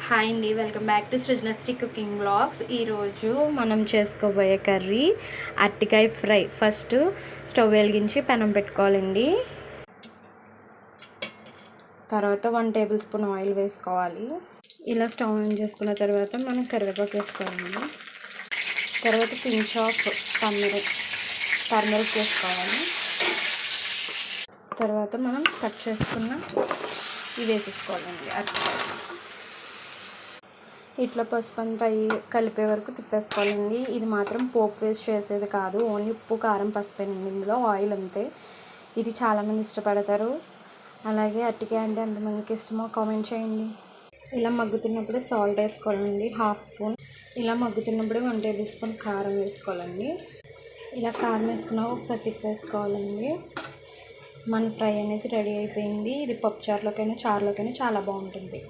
Hi అండి, welcome back to Srujanasri cooking blogs. ఈరోజు మనం చేసుకోబోయే కర్రీ అరటికాయ ఫ్రై. ఫస్ట్ స్టవ్ వెలిగించి పెనం పెట్టుకోవాలండి. తర్వాత 1 టేబుల్ స్పూన్ ఆయిల్ వేసుకోవాలి. ఇలా స్టవ్ ఆన్ చేసుకున్న తర్వాత మనం కరివేపాకు వేసుకోవాలండి. తర్వాత పించ్ ఆఫ్ టర్మరిక్ వేసుకోవాలి. తర్వాత మనం కట్ చేసుకున్న ఇది వేసేసుకోవాలండి అరటికాయ. ఇట్లా పసుపు అంతా కలిపే వరకు తిప్పేసుకోవాలండి. ఇది మాత్రం పోపు వేస్ట్ చేసేది కాదు, ఓన్లీ ఉప్పు కారం పసుపేనండి. ఇందులో ఆయిల్ అంతే. ఇది చాలామంది ఇష్టపడతారు. అలాగే అరటికాయ అంటే ఎంతమందికి ఇష్టమో కామెంట్ చేయండి. ఇలా మగ్గుతున్నప్పుడు సాల్ట్ వేసుకోవాలండి, 1/2 స్పూన్. ఇలా మగ్గుతున్నప్పుడు 1 టేబుల్ స్పూన్ కారం వేసుకోవాలండి. ఇలా కారం వేసుకున్నాక ఒకసారి తిప్పేసుకోవాలండి. మన ఫ్రై అనేది రెడీ అయిపోయింది. ఇది పప్పుచారులోకైనా చారులోకైనా చాలా బాగుంటుంది.